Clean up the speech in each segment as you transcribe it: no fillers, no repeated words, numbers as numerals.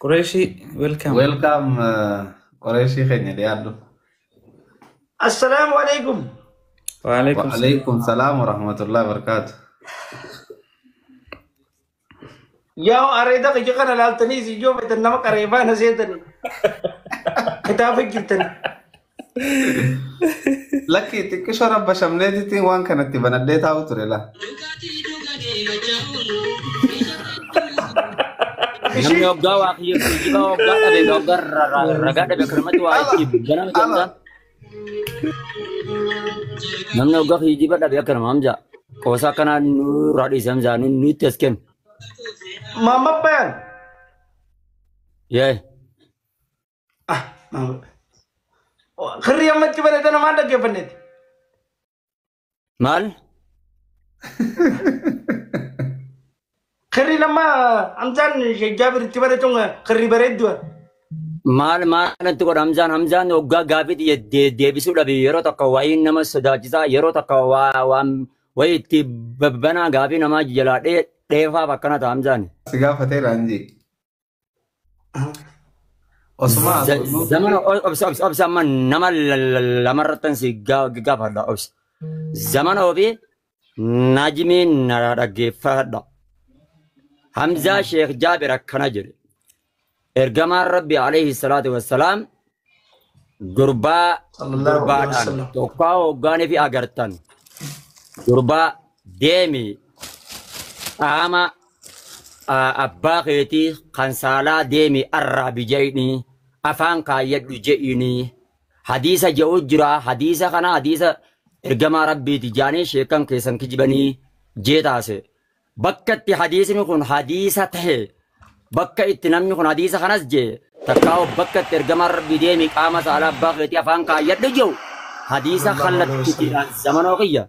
Qureshi, welcome. Welcome, Qureshi Kenya Diado. السلام عليكم. Walaikum salam. Waalaikum salam warahmatullahi wabarakatuh. يا أريد أجيك أنا لالتني سيجوا بيتنا قريبا نسيتني. كتابك جدا. Laki tikisho rabba shamneti ti wan kanatti banadde taa'u ture la. Namni waggaa waa kiyyatti jiba waggaa dhabe waggaa ragaa dhabe kirmatti waa itti ganama jamsaan. Namni waggaa kiyyiba dhabe akka nama hamza. Qoosaa kanaa nurraa dhiise hamzaa nutti as kennu. ماما بيان. Yee. ماما. خري أمك بنت أنا ما عندك بنت. Maal? خري لما أمزان جابر تبرة تونغ خري بريدوا. Maalanti godha hamzaan waggaa gaafii deebisuu dhabe yeroo tokko wayiin nama sodaachisaa yeroo tokko waan wayii itti banaa gaafii namaa jalaa dheefaaf akkana ta'a hamzaan. Si gaafatee raanji. Osuma Zaman obsa amma nama lamarrattan si gaafadha obsa. Zaman ofii najmiin na dhaggeeffadha. Hamzaa Sheekh Jaabir akkana jedhe. Ergamaan Rabbi alayhi salaatu wassalaam gurbaadhaan tokkaa hoggaanii fi agartan gurbaa deemi qaama abbaa keetii kan saalaa deemi arraabi jedhini afaan kaayyadhu jedhini hadiisa jedhu jira hadiisa kana hadiisa ergamaa Rabbiiti jaanii sheekan keessan kijibanii jeetaase bakka itti hadiisni kun hadiisa tahe bakka itti namni kun hadiisa kanas jee takkaa'u bakka itti ergamaan Rabbii deemi qaama saalaa abbaa keetii afaan kaayyadhu jedhu hadiisa kallattiidhaan zamanoo kiyya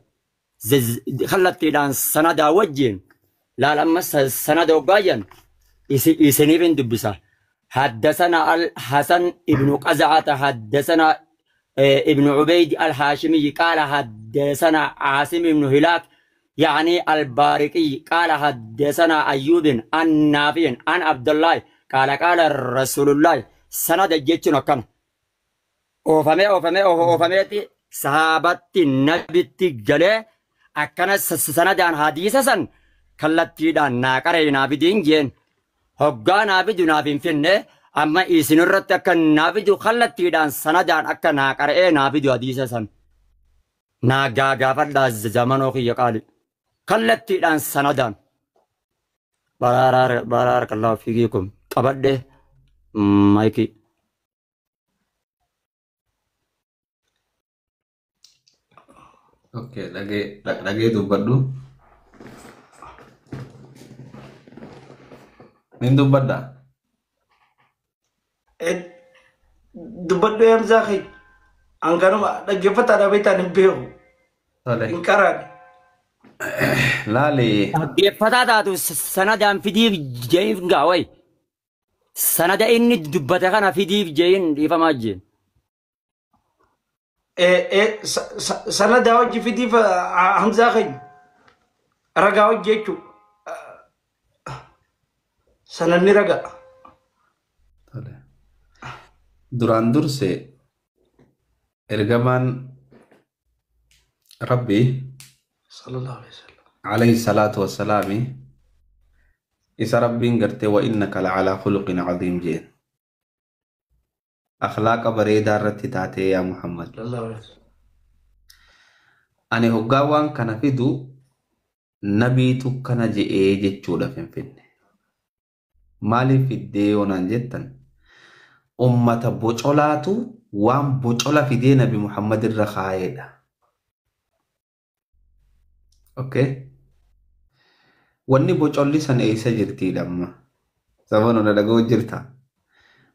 kallattiidhaan sanadaa wajjin laal amma sanada waggaayyan isiniif hin dubbisa حدثنا الحسن ابن قزعة حدثنا ابن عبيد الهاشمي قال حدثنا عاصم بن هلاك يعني البارقي قال حدثنا أيوب عن نافع عن عبد الله قال قال رسول الله سند جيتشنا كان أوفمي صحابة النبي تجلي أكنا سند عن حديثا سن kallattiidhaan naa qaree naafidin jeen hoggaa naafidu naafin finne amma isinirratti akka naafidu kallattiidhaan sanadaan akka naa qaree naafidu hadiisa san naa gaagaafadhaa zamanoo kiyya qaali kallattiidhaan sanadaan baraarakallahu fiigiikum qabadhe maayikii. Okay, dhagee dubbadhu. Nin dubbadha. دبدو يوم زاخي. أنكانوا دقيقة ترى بيتان بيهو. Tole. إنكاران. Laali. Dhaggeeffataa taatu sanadaan fidiif jeeyin gaaway sanada inni dubbate kana fidiif jeeyin dhiifamaa jeen. سنة داوج في ديف همزة خي. رجعوا جيتشو. سنة نرجع. Tole. Duraan durse ergamaan Rabbi صلى الله عليه وسلم. alayhi salaatu wassalaami isa Rabbiin gartee wa innaka la'alaa khuluqin caziim jeen. Akhlaaqa bareedaa irratti taatee yaa Muhammad. صلى الله عليه وسلم. Ani hoggaa waan kana fidu nabiitu kana je'ee jechuudha finfinne. Maaliif fiddee yoonaan jettan ummata bocolaatu waan bocola fidee nabi Muhammad irra kaa'eedha. Okay? Wanni bocolli san eessa jirti dhamma? Sabanoona dhaga'uu jirta.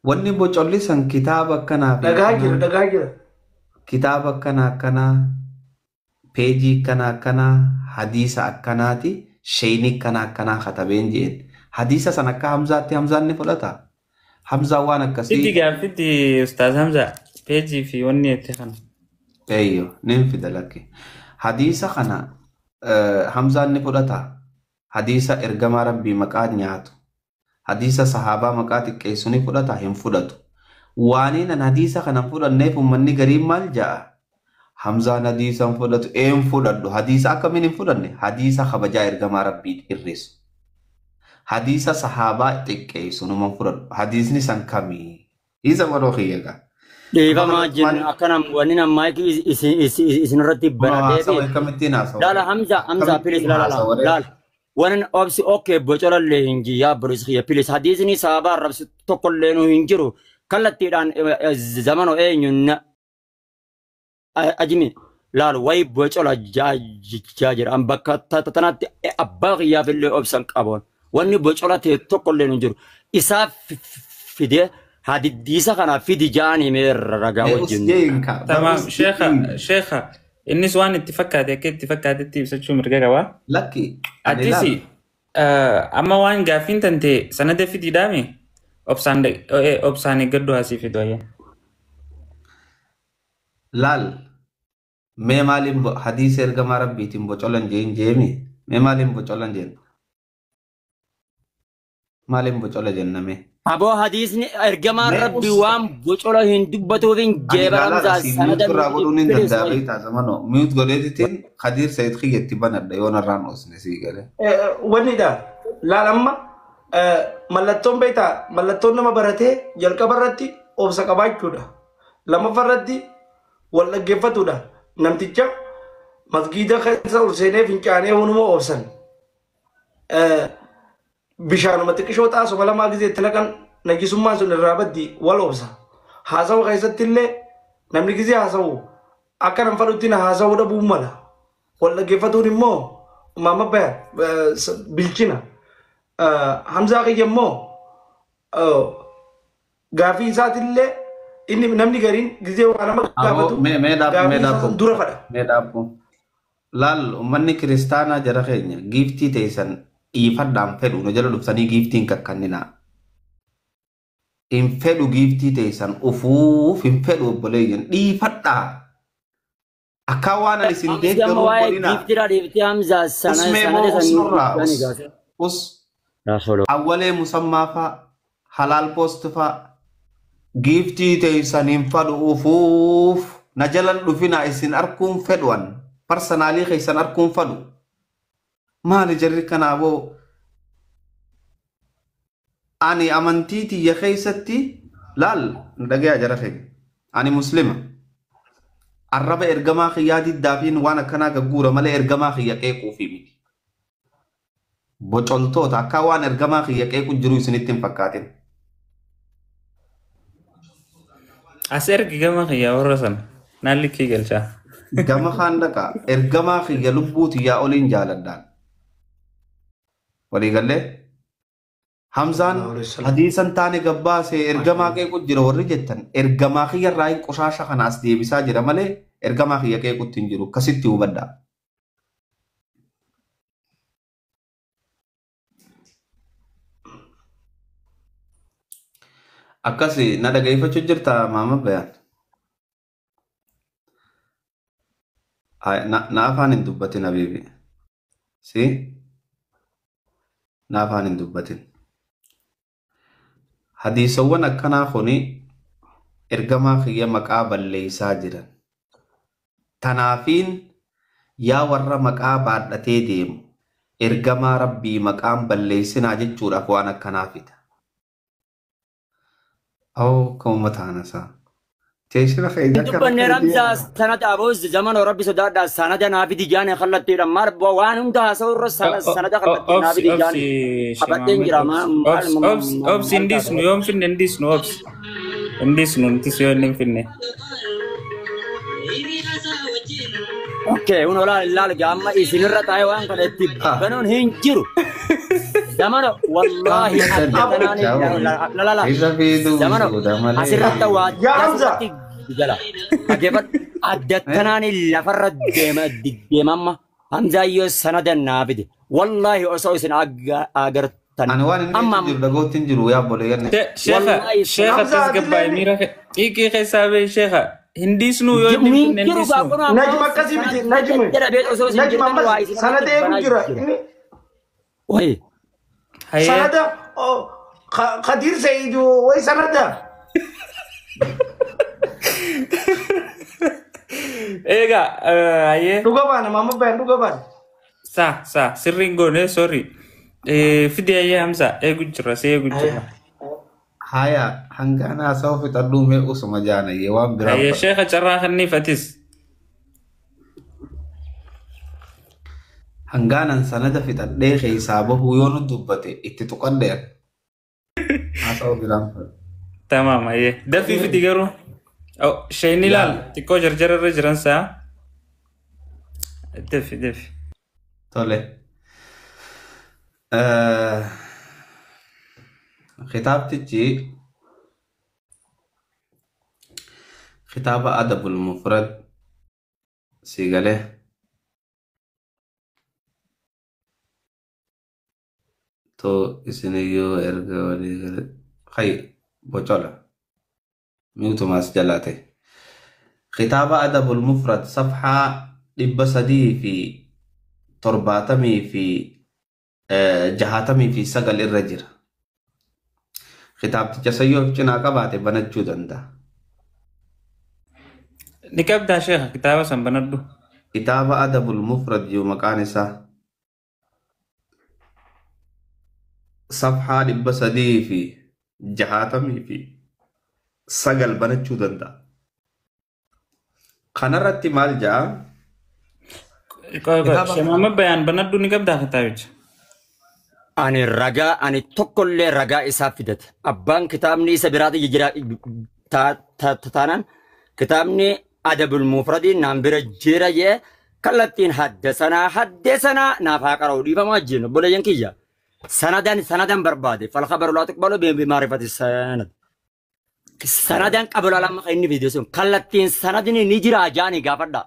Wanni bocolli san kitaaba akkanaa fi دقاجر. kitaaba akkanaa peejii akkanaa hadiisa akkanaati sheeyni akkanaa katabeen jeen hadiisa san akka hamzaatti hamzaan ni fudhata hamzaa waan Fiddi akkasii gaaffiddi Ustaaz Hamza peejii fi wanni itti kana. eeyyo nin fida lakke hadiisa kana hamzaan ni fudhata hadiisa ergamaa rabbii maqaan nyaatu hadiisa sahaabaa maqaa xiqqeessu ni fudhata hin fudhatu. Waaniin an hadiisa kana fudhanneef uummanni gariin maal ja'a? Hamzaan hadiisa hin fudhatu een fudhadhu hadiisa akkamiin hin fudhanne hadiisa kabajaa ergamaa rabbii hir'isu. Hadiisa sahaabaa xiqqeessu numa fudhadhu hadiisni san kamii? Isa waroo kiyyaga. Dhiifamaa jiru akkanam wanni nammaa isinirratti baratee laala Hamza pilis laala wanan obsi okay bocolallee hin jiyyaa biris kiyya pilis hadiisni sahaabaa arrabsi tokkollee nu hin jiru kallattiidhaan zamano eenyunna ajimi laal way bocola jaa jira an bakka tanatti abbaa kiyyaaf illee obsan qaboon wanni bocola ta'e tokkollee nu hin jiru isaaf fidee hadiisa kana fidi jaani ragaa wajjin. Tamam sheekha innis waan itti fakkaate akka itti fakkaatetti ibsachuu mirga qabaa. Lakki. Attisi amma waan gaaffiin tante sanada fidi dhaame obsaan eeggaddu haasii fidu ayya. Laal mee maaliin hadiisa ergamaa rabbiitiin bocolan jeen jeemi mee maaliin bocolan jeen maaliin bocola jenname. Abo hadisni ergamaa rabbi waan bocola hin dubbatuufin jeebaramsaa sanada irraa godhuun hin danda'amee taasisamano miut godheetitiin Khadir Said Khiyyetti banadha yoo narraan oosne sii gale. Wannidha laalamma mallattoon beektaa mallattoon nama baratee jalqaba irratti obsa qabaachuudha. Lammaffaa irratti wal dhaggeeffatuudha. Namticha masgiida keessa ol seenee fincaanee hunuma obsan. Bishaanuma xiqqishoo xaasuma lamaa gizeetti naqan najisummaan sun irraa baddi wal obsa. Haasawa keessatti illee namni gizee haasawu akka nam fadhutti na haasawuu dhabuu mala. Wal dhaggeeffatuun immoo maama bayan bilchina. Hamzaa kiyya immoo gaaffii isaatillee inni namni gariin gizee waan nama gaafatu gaaffii isaa dura fadha. Meedhaabbu. Laal uummanni kiristaanaa jara keenya giiftii teessan dhiifadhaan fedhu nu jala dhuftanii giiftiin kakkanninaa. Hin fedhu giiftii teessan ufuuf hin fedhu obboleeyyan dhiifadhaa. Akka waan ani isin deeggaru godhina. Giiftiidhaa deebitee Hamzaa sanada awwalee musammaa fa'a halaal poost fa'a giiftii teessan hin fedhu ufuuf na jalan dhufinaa isin arkuun fedhuan parsanaalii keessan arkuun fedhu. Maali jarri kanaaboo ani amantii tiyya keessatti laal dhagayaa jara keenya ani muslima arraba ergamaa kiyyaa diddaafiin waan akkanaa gagguura malee ergamaa kiyya qeequufi miti. Bocoltoota akka waan ergamaa kiyya qeequ jiru isinitti hin fakkaatin. As ergi gama kiyya warra sana naalli kee galchaa. Gama kaan dhaqa ergamaa kiyya lubbuu tiyyaa oliin jaaladhaan. Waliigallee Hamzaan hadiisan taane gabbaasee ergamaa qeequ jira warri jettan ergamaa kiyya irraa qoshaasha kanaas deebisaa jira malee ergamaa kiyya qeequtti hin jiru akkasitti hubadhaa. Akkasi na dhaggeeffachuu jirta maama bayaan. Na afaan hin dubbatin habiibi. Si? Na afaan hin dubbatin. Hadiisawwan akkanaa kuni ergamaa kiyya maqaa balleessaa jiran. Tanaafiin yaa warra maqaa baadhatee deemu ergamaa rabbii maqaan balleessinaa jechuudhaaf waan akkanaa fida. Ka'uma taanasaa. Teessuma keenya akka dubbanne Hamzaa sanada aboos zamana rabbi sodaadhaa sanada naafi dijaane kallattiidhaan maal waan hunda haasa'u irra sanada kallattii naafi dijaane qabateen jira obsi hindisnu yoom finne hindisnu obsi hindisnu ntis yoo hin finne. Okay, uno laal gaamma isinirra taa'ee waan kana itti banuun hin jiru. Zamano wallahi zamano asirratti waa jala adeemat addattanaani lafarra deemamma Hamzaa yoo sanada naafide wallahi osoo isin agartan amma dagootin jiru yaa boleeyyanne sheekha tasgabbaa'e miira xiiqii keessaa bee sheekha hindisnu yoo inni hindisnu najma akkasii miti najma ammas sanada eegu jira Wai sanada خدير سيد ويسندا Ega, aye. دوغبان ماما بان دوغبان Sa, sirringo ne, sorry. Fidi aye Hamza, gujira, say gujira. Haya, hangana sawa fitaddu me usuma jana ye waan biraa Aye, fadha. Sheikh Charra Khanni Fatis. Hangaanan sanada fixadhee keessaa bahu yoo nu dubbate itti tuqadheer. Haasa'u biraan fadha. Tamam, aye. Dafi Fidi Garu. Oh, Shayni Lal, Tiko Jarjara Rajaran sa. Dafi. Tole. Kitaabtichi kitaaba adabul mufrad si galee. To isiniyyuu erga walii gale. Hay, bocola. Miutumaas jalaate. Kitaaba adabul mufrad safhaa 370 irra jira. Kitaabticha sayyoo cinaa qabaate banachuu danda'a. Nikabda Sheikh, Kitaba Sambanadu. Kitaaba adabul mufrad jiru maqaan isaa safhaa 369 banachuu danda'a. Kanarratti maal ja'a? Shemama Bayan Banadu Nikabda Kitavich. Ani ragaa ani tokkollee ragaa isaa fidate. Abbaan kitaabni isa biraati jira taanaan kitaabni adabul mufradii naan bira jira jee kallattiin haddasanaa naaf haa qara'u dhiifamaa jennu bolayyan kiyya. Sanadan barbaade falkhabaru laa tuqbalu bimaarifati sanad. Sanadan qabala lama inni fide sun kallattiin sanadni ni jira jaani gaafadha.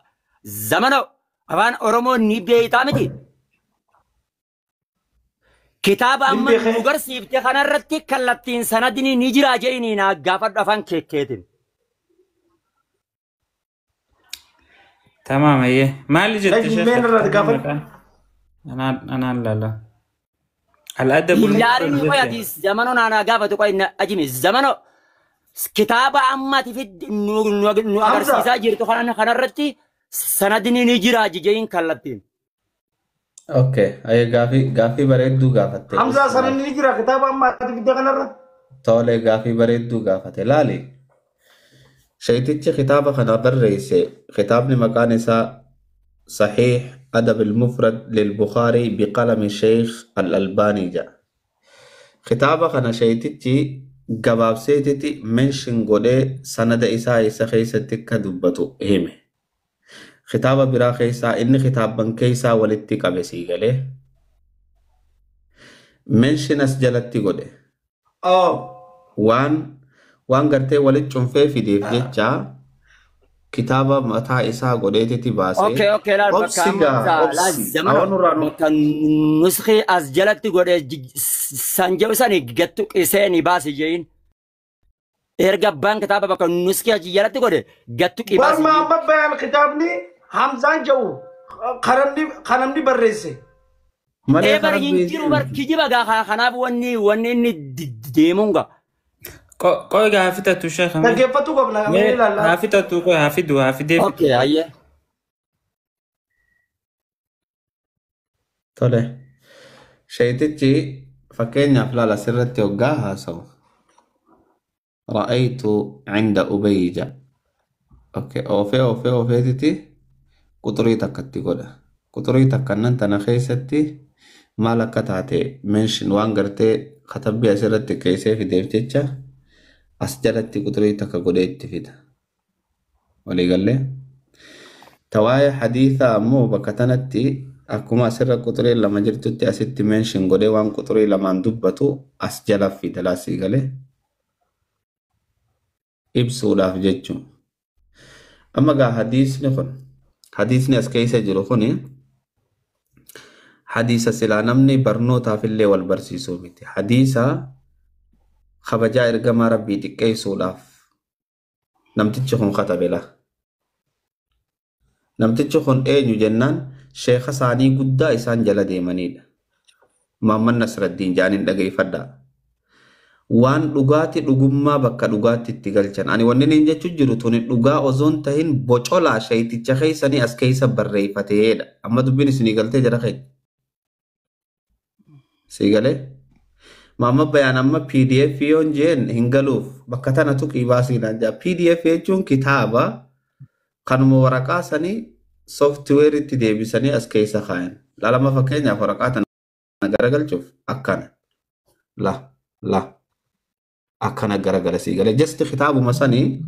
Zamano afaan Oromoo ni beeytaa miti. Kitaaba amma nu garsiifte kanarratti kallattiin sanadni ni jira jeeni na gaafadhu afaan keekeetiin. Tamam, aye. Mali jette لكن من رد قفل أنا لا. الأدب Ilaarin المفرد qoyati zamano naana gaafatu qoy na ajimi zamano kitaaba amma tifid nu agarsiisaa jirtu kanarratti sanadni ni jira jeeni kallattiin. Okay, aye gaafii bareedduu gaafatte. حمزة سنة نيجرا كتاب أما تبدأ كنارا Tole gaafii bareedduu gaafate. Laali. Shaytichi kitaaba kana barreesse. Kitaabni maqaan isaa Sahih Adab al-Mufrad lil-Bukhari biqalami Sheikh al-Albani jedha. Kitaaba kana shaytichi gabaabseetiti menshin godhee sanada isaa isa keessatti akka dubbatu hime. Kitaaba biraa keessaa inni kitaaban keessaa walitti qabe sii galee. Menshinas jalatti godhe. Waan gartee walitti cunfee fideef jecha kitaaba mataa isaa godheetitti baasee. Okay, laal bakka zamano bakka nuskhi as jalatti godhe sanjau sani gattu qiseni baasi jein. Erga abbaan kitaaba bakka nuskhi as jalatti godhe gattu qibaasi. برما أما بيان كتابني حمزة جو خنمني بريسي Malee Bar hinjiru bar kijiba gaa kanaaf wanni inni deemunga. Koi gafita tu Sheikh. تكيفتو قبل أمين لا Hafita tu koi hafide. Okay, ayye. Tole. Shaytichi fakkeenyaaf laala sirratti hoggaa haasa'u. Ra'aytu cinda Ubayja. Okay, oofeetiti quxurii takkatti godha. Quxurii takkannan tana keessatti maal akka taate menshin waan gartee katabbii asirratti keessee fideef jecha as jalatti quxurii takka godhee itti fida. Waliigallee. Tawaa'ee hadiisaa ammoo bakka tanatti akkuma asirra quxurii lama jirtutti asitti menshin godhee waan quxurii lamaan dubbatu as jala fida laasii galee. Ibsuudhaaf jechuun. Amma gaa hadiisni as keessa jiru kuni hadiisa silaa namni barnootaaf illee wal barsiisuu miti. Hadiisa kabajaa ergamaa rabbii xiqqeessuudhaaf namtichi kun katabela. Namtichi kun eenyu jennaan sheekha isaanii guddaa isaan jala deemanidha. Muhammad Nasraddiin jaaniin dhageeffadhaa. waan dhugaati dhugummaa bakka dhugaatti itti galchan. Ani wanni niin jechuun jiru tuni dhugaa osoon tahin bocolaa shayiticha keessanii as keessa barreeffateedha. Amma dubbiin isinii galtee jira keenya. Sii galee? Maama bayaan amma PDF yoon jeen hin galuuf bakka tana tuqii baasiidhaan jaa. PDF jechuun kitaaba kanuma waraqaa sanii software itti deebisanii as keessa kaayan. Laalama fakkeenyaaf waraqaa tana garagalchuuf akkana. La. Akkana garagara sii galee. Just kitaabuma sanii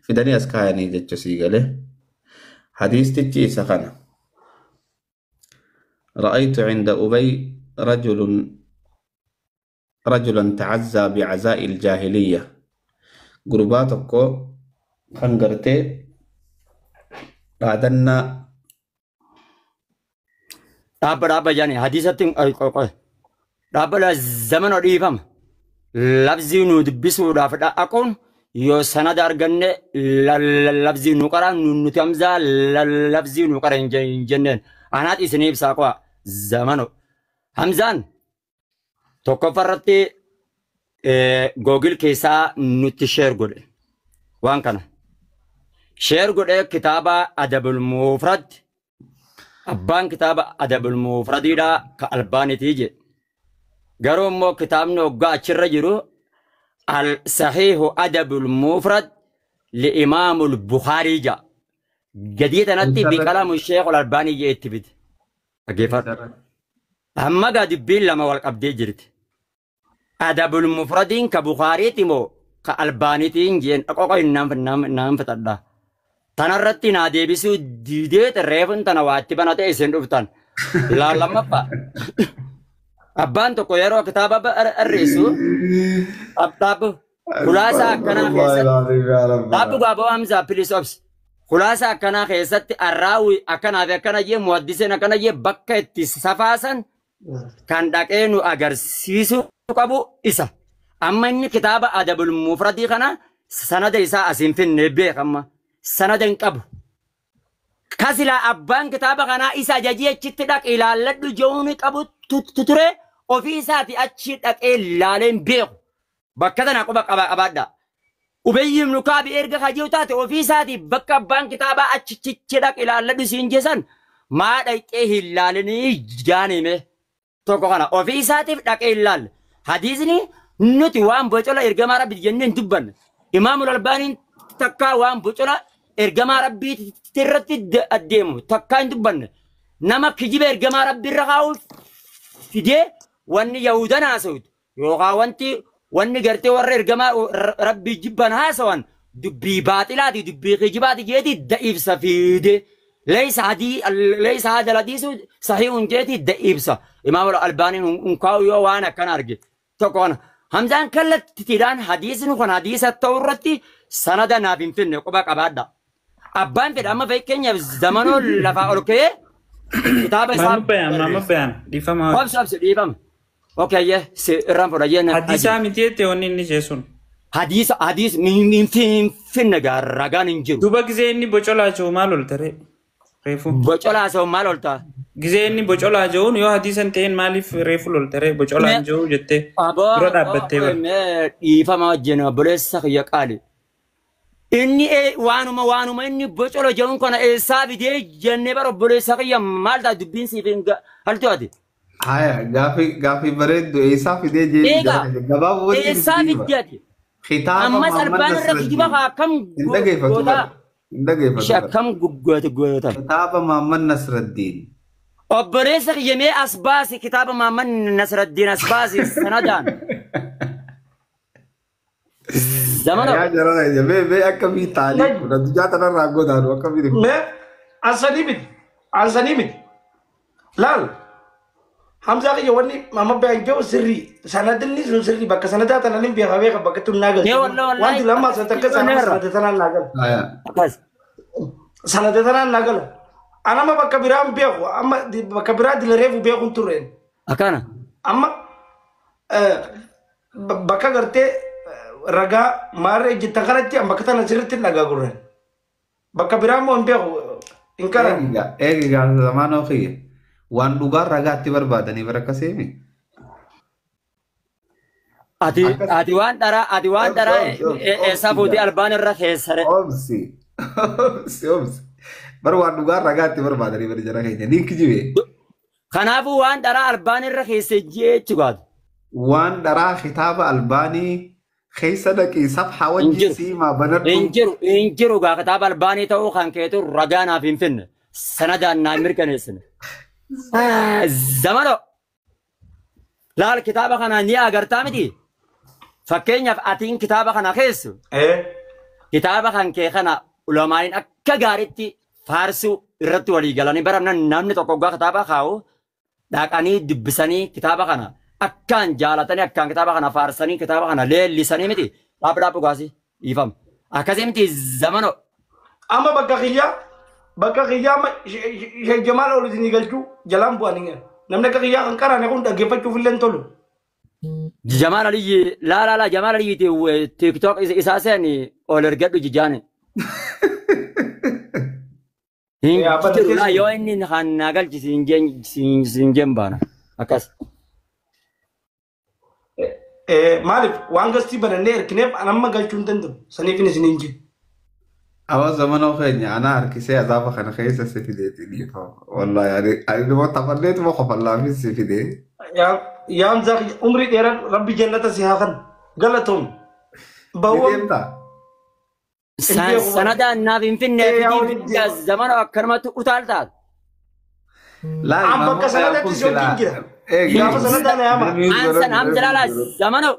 fidanii as kaayanii jecha sii galee. Hadiistichi isa kana. رأيت عند أبي رجلا تعزى بعزاء الجاهلية قرباتكو خنقرتي بعدنا Dhaabba jaani hadiisatti dhaabba zaman dhiifama labzii nu dubbisuudhaaf dhaqaquun yoo sanada arganne labzii nu qaraa nuti hamzaa labzii nu qara hin jenneen anaat isinii ibsaa qo'a zamano hamzaan tokkoffarratti googil keessaa nutti sheer godhe waan kana sheer godhe kitaaba adabul mufrad abbaan kitaaba adabul mufradiidha ka albaanitii jedhe garuu immoo kitaabni waggaa achirra jiru al sahihu adabul mufrad li imaamul bukhaarii ja gadii tanatti biqalamu sheekul albaanii jee itti bite dhageeffadhu amma gaa dubbiin lama wal qabdee jirti adabul mufradiin ka bukhaariiti moo ka albaanitiin jeen dhaqoqa naan fixadha tanarratti naa deebisuu diidee reefun tana waatti banatee isin dhuftan laallamaffa abbaan tokko yeroo kitaaba barreessu dhaabbu khulaasa akkanaa keessatti dhaabbu gaaboo hamzaa pilis obs khulaasa akkanaa keessatti arraawi akkanaa fi akkana jee muhaddiseen akkana jee bakka itti safaasan kan dhaqee nu agarsiisu qabu isa amma inni kitaaba adabul mufradii kana sanada isaa asiin finne beekama sanada hin qabu kasila abbaan kitaaba kanaa isa ajajii achitti dhaq ilaalladhu jooni qabu ture ofii isaati achi dhaqee ilaaleen beeku bakka tana quba qabaadha Ubayyi ibn Kaabi erga hajii taate ofii isaati bakka abbaan kitaaba achichi dhaq ilaalladhu siin jesan maa dhaqee ilaalanii jaanime tokko kana ofii isaatiif dhaqee ilaal hadiisni nuti waan bocola ergamaa rabbi jenneen dubbanne imaamul albaaniin takkaa waan bocola ergamaa rabbii irratti adeemu takkaa hin dubbanne nama kijiba ergamaa rabbii irra kaa'u fidee wanni yahudan haasawutu yookaan wanni gartee warra ergamaa rabbii jibban haasawan dubbii baaxilaati dubbii kijibaati jeeti da'iibsa fide ليس هذا الحديث صحيح جيتي دئيبسا إمام الألباني نكاو يو وانا كان أرجع تكون همزان كلت تيران حديث نكون حديث التورتي سندا نابين فين نكوبا كبادا أبان في أما في كينيا زمانو لفا أوكي كتاب ما بيان ديفهم أبس ديفهم أوكي يه سيرام فراجين حديثا متى توني نجسون حديث من فين نجار رجان إنجيل دوبا كزيني بوشلا جو مالول ترى ريفو بوشلا جو مالول تا كزيني بوشلا جو يو حديثا تين مالي ريفو لول ترى بوشلا جو جتة برا بتة ما يفهم جنا بريس خيا قالي إني وانو ما إني بوشلا جون كنا إسابي دي جنة برا بريس خيا مال تا دبين سيفين هل تودي هاي غافي بريد إسابي دي جي جباب ودي إسابي دي خطاب أما سربان الرقيبة كم كم جوتا خطاب محمد نصر الدين أبريسك يمي أسباسي كتاب محمد نصر الدين أسباسي سندان زمان يا جرا يا بي أكمل تعليق رجعت أنا راجو دارو أكمل ما أنسانيمت لال Hamza ke jawani mama bangjo sirri sanadilni sun sirri baka sanada tananin biya hawe ka baka tun nagal wanti lamma sanadaka sanada tanan nagal sanada tanan nagal ana ma baka biram biya ko amma baka bira dil refu biya kun turen akana amma baka garte raga mare jittakarati amma katana sirri naga gurren baka biram on biya inkara eega zamano khiye waan dhugaa ragaatti barbaadanii bara akka seemi ati waan dharaa eessa fuutii albaan irra keessare. Obsi. Obsi. Bar waan dhugaa ragaatti barbaadanii bari jara keenya niin kijibe. Kanaafuu waan dharaa albaan irra keessa jechuudha. Waan dharaa kitaaba albaanii keessa dhaqii safhaa wajjin siimaa banadhu. Injiru gaa kitaaba albaanii ta'uu kan keetu ragaa naaf hin finne sanadaan naa mirkaneessine. Zamano laal kitaaba kana ni agartaa miti. Fakkeenyaaf atiin kitaaba kana keessu. Kitaaba kan kee kana ulamaaniin akka gaariitti faarsuu irratti walii galanii baramna namni tokko gaa kitaaba kaa'u dhaqanii dubbisanii kitaaba kana akkaan jaalatanii akkaan kitaaba kana faarsanii kitaaba kana leellisanii miti dhaabdhaabu gaasii dhiifama. Akkasii miti zamano. Amma bakka kiyyaa Jamaal oliitiin galchuu jalaan bu'anii namni akka kiyyaa kan qaraane kun dhaggeeffachuuf illee tolu. Jamaal Aliyyi laa Jamaal Aliyyi TikTok isaa seeni ol ergadhu jijaane. Yoo inni kan nagalchi siin jembaana akkas. Maaliif waan gastii banannee erkineef anamma galchuu hin danda'u saniif isin hin jiru. Awas zamanoo keenya ana harkisee azaafa kana keessa si fideeti dhiifama. Wallahi ani nama taphanneetuma qofallaafis si fidee. Yaam zaa umrii dheeraa rabbi jannata si haa kan galatoom. Bawwam. Sanadaan naaf hin finne zamana akkanumatti utaaltaat. An bakka sanadatti si wajjin jira. Gaafa sanadaan yaama. Ansan hamdalala zamano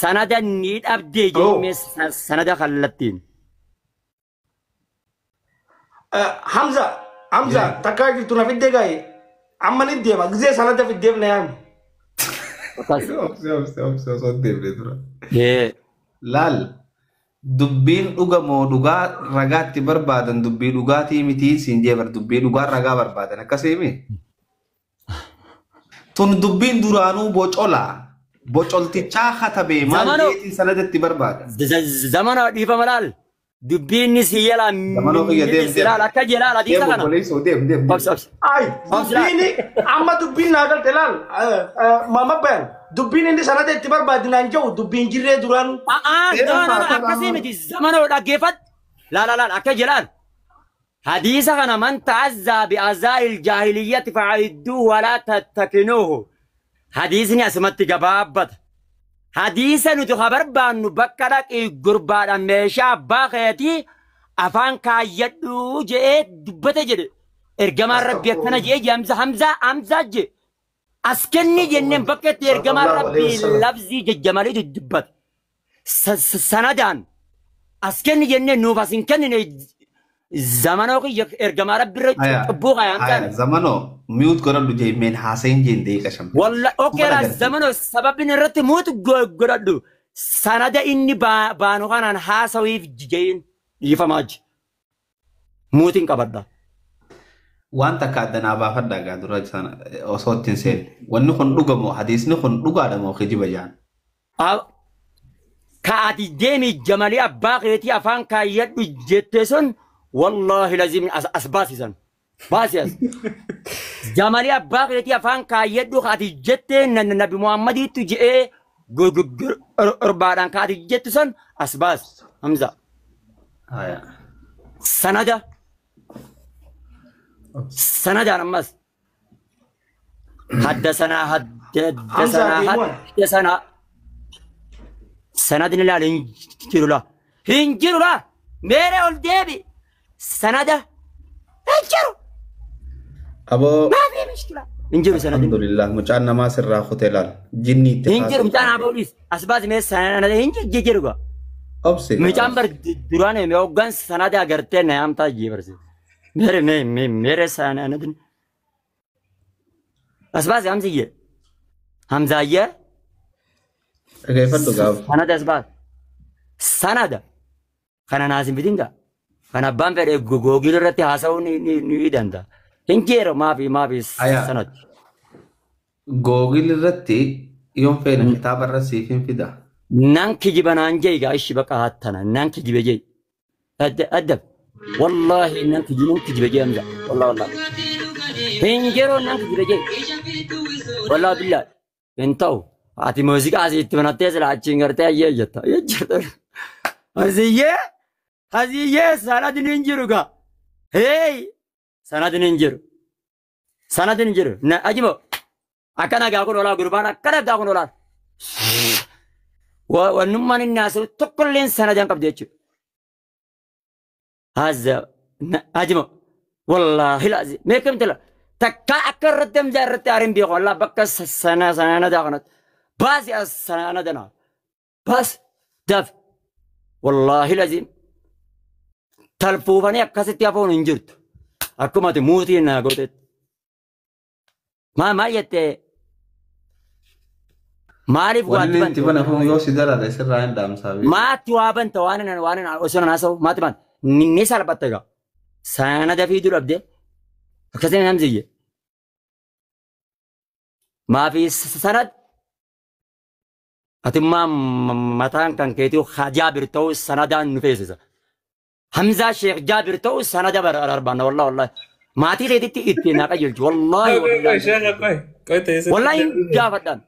sanada ni dhabdee jennee sanada kallattiin. Hamza takkaa jirtu na fiddee gaa'e amma ni deema gizee sanada fiddeef na yaami. Osoo deemnee tura. Laal dubbiin dhugamoo dhugaa ragaatti barbaadan dubbii dhugaatii miti siin jeebar dubbii dhugaa ragaa barbaadan akkasiimi. Tun dubbiin duraanuu bocoltichaa katabee maal jeetiin sanadatti barbaadan. Zamana dhiifama laal. Dubbiin si yala milaal akka jelaal adiisa kana. Dubbiin amma dubbiin naa galte laal mama bayan dubbiin inni sanada itti barbaadinaan jiru dubbiin jirree duraan. Akkasii miti zamana dhaggeeffat laal akka jelaal. Hadiisa kana man ta'azzaa bi'azaa'il jaahiliyyatti fa'idduu walaa tattakinuuhu. Hadiisni asumatti gabaabbata. Hadiisa nuti barbaannu bakka dhaqii gurbaadhaan meeshaa abbaa keetii afaan kaayyadhuu jedhee dubbate jedhe. Ergamaan rabbi akkana jedhee Hamzaa jedhe. As kenni jenneen bakka itti ergamaan rabbi labzii jajjamaliitu dubbate. Sanadaan as kenni jenneen nuuf as hin kennine zamanoo kiyya ergamaa rabbi irra cubbuu qaayaan. Zamanoo miut godhadhu jeemeen haasayin jeendee qashamte. Walla okeera zamanoo sababni irratti muutu godhadhu sanada inni baanu kanaan haasawiif jeen dhiifamaa ji. Muutiin qabadha. Waan takka addanaa baafadhaa gaa dura osoo ittiin seenne. Wanni kun dhugamoo hadiisni kun dhugaadha moo kijiba jaan? Ka ati deemi jamalii abbaa keetii afaan kaayyadhu jettee sun والله لازم أسباسيسن باسيس جمالي أباقي أفان كايدو خاتي جتة النبي محمد تجي أربعان خاتي جتة أسباس همزة سندا نمس حدثنا سندنا لا هنجروا لا मेरे और देवी सनदा इंजरू अबो ما في مشكلة इंजरू सनदा الحمد لله मुचान नमाज रहा खुतेलाल जिन्नी इंजरू मुचान आबोलिस असबाज में सनदा इंजरू का अब से मुचान पर दुराने में ओगन सनदा करते नाम था जी बरसे मेरे सनदा असबाज हम जी हम जाइए كيف تقاف सनदा असबाज सनदा kana naasin bidinga kana abbaan fedhe googil irratti haasa'uu ni danda'a. Hin jeero maafi sanad. Googil irratti yoon feene kitaaba irra siif hin fida. Nan kijiba naan jee gaa ishi baqa haattana nan kijibe jee. Addab wallahi nan kijibe jee hamza wallahi. Hin jeero nan kijibe jee. Wallahi billah hin ta'u ati muuziqaa asitti banattee sila achiin gartee ayyee jetta. Asiyyee sanadni hin jiru gaa. Hey sanadni hin jiru. Sanadni hin jiru. Na ajimo akkana gaa kun olaa gurbaan akkana gaa kun olaa. Wannummaan inni haasa'u tokkolleen sanadaan qabdi jechuudha. Haza ajimo wallaahi laazim meeqam tala takka akka irratti hamzaa irratti aariin beeku wallaahi bakka sanadaa kanatti baasi as sanadana baas daf wallaahi laazim talfuufanii akkasitti hafuun hin jirtu akkuma ati muutii naa gootetti maal jettee maaliif wanni itti bana fuun yoo si darare sirraa hin daamsaa maatti waa banta waan osoo naasa'u maatti maatti ni salphatte gaa sanada fi durabde akkasiin hamziyye maafi sanad atimmaa mataan kan keetii jaabir ta'uu sanadaan nu feesisa hamzaa sheekh jaabir ta'uu sanada barbaanna wallahi maatii teetitti itti naa qajeelchu wallahi wallahi gaafadhaan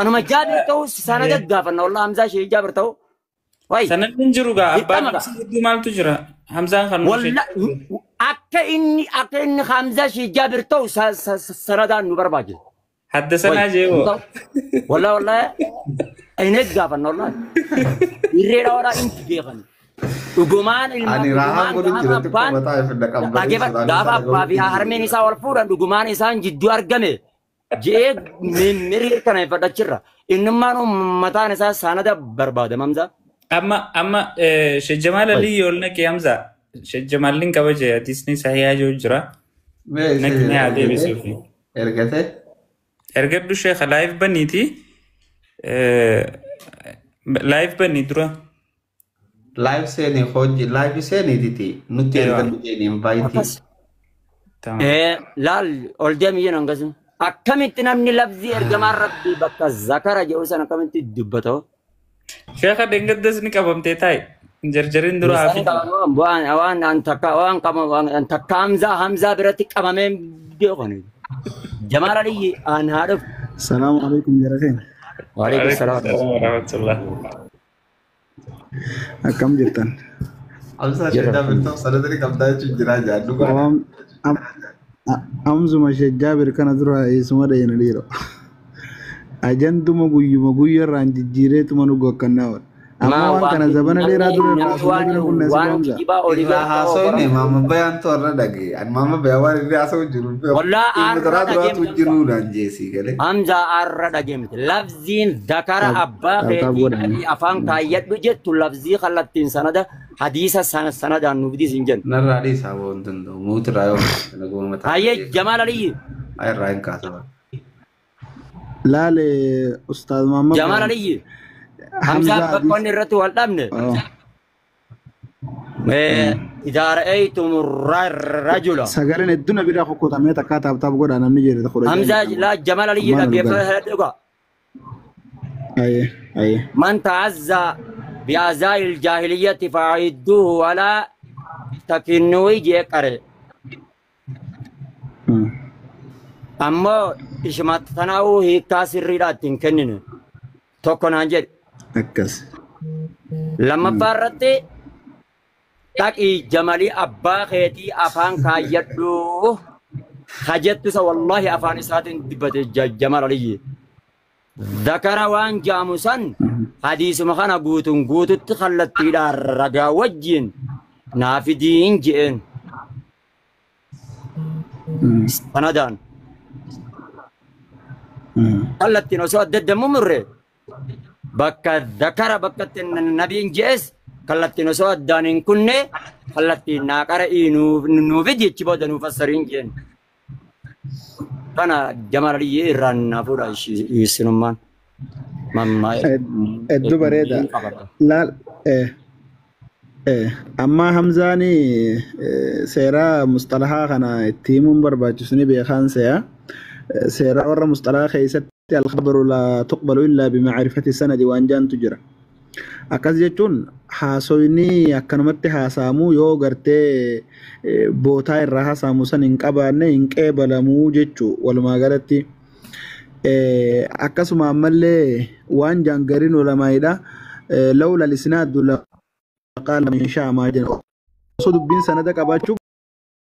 anuma jaabir ta'uu sanada gaafanna wallahi hamzaa sheekh jaabir ta'uu sanadni hin jiru gaa abbaan hedduu maaltu jira hamzaan kan akka inni hamzaa sheekh jaabir ta'uu sanadaan nu barbaachisa haddasanaa jeewoo wallahi inni gaafanna wallahi irreedha waraa inti beekan dhugumaan ani raahaan godhin jiratti qabataa ifidda qabdanii gaafa abbaa fi harmeen isaa wal fuudhan dhugumaan isaan jidduu argame jee mirii kana ifadhachirra innummaan mataan isaa sanada barbaadamamsa amma Sheejjamaal Alii yool naqee hamza Sheejjamaalin kabaje atisni sahiyaa jiru jira naqni haa deebisuufi ergate ergadhu sheekha live baniiti live banii dura live seeni hojii live seeni titi nuti ergadhu jeeni invite laal ol deemiyeen hangasu akkamitti namni labzii ergamaan rabbii bakka zakara jedhu sana akkamitti dubbatoo sheekha dengaddas ni qabamtee taa'e jarjarin dura hafi waan takka hamzaa biratti qabamee beekani Jamaal Aliyyi aan haadhuf Salaamu alaikum jarateen waalaikum salaam warahmatullah akkam jirtan amsa shejjaa birtoo sanadani qabdaa jechuun jiraa jaaddu amzuma shejjaa bir kana dura isuma dhayina dhiiro ajantuma guyyuma guyyarraan jijjiireetuma nu gokkannaa amma waan kana zabana dheeraa dura raasuudhaan kun nasibaamsa irraa haasoyne maama bayaan toorra dhage an maama bayaa waan irraa haasoo jiru Wallah irraa duraatu jiruudhaan jeesii galee hamza arra dhageemte labziin dakara abbaa keetii afaan kaayyadhu jettu labzii kallattiin sanada hadiisa sanadaan nuuf diisin jennu narraa dhiisaa waan danda'u muutirraa yoo naguma mataa hayyee Jamaal Aliyyi irraa hin kaasama laale ustaaz Muhammad Jamaal Aliyyi hamza bakkoon irratti wal dhabne إذا رأيتم الرجل sagaleen hedduu biraa kokkotamee takkaa taaptaap godha namni jedhe kudha hamza لا جمال علي لا كيف aye من تعزى بأعزاء الجاهلية فأعدوه ولا تكنوي جيكره أما إشمات تناو هي كاسر ريرات تنكنن توكون أنجل akkas لما فرتي تاكي جمالي أبا خيتي أفان كايدو خجت سو والله أفان سات دبت جمال علي ذكر وان جاموسان حديث مخانا قوتن قوتو تخلت إلى رقا وجين نافدين جئن سندان خلت نسوة ضد ممر بكا ذكر بكا النبي جئس خلت نسوة دانين كنة خلت ناقر إنو فيديو تبود نفسرين جئن أنا جمال علي إيران نافورا يسنمان ماما hedduu bareeda laal amma hamzaani seeraa mustalahaa kana itti himuun barbaachisu ni beekan seeraa warra mustalahaa keessatti alkhabaru laa tuqbalu illaa bimacrifati sanadi waan jaantu jira akkas jechuun haasoyni akkanumatti haasa'amuu yoo gartee bootaa irraa haasa'amu san hin qabaanne hin qeebalamuu jechuu walumaa galatti akkasuma ammallee waan jaangariin ulamaa'idha lawla lisnaadu laqaala man shaa'a maa jedhu osoo dubbiin sanada qabaachuu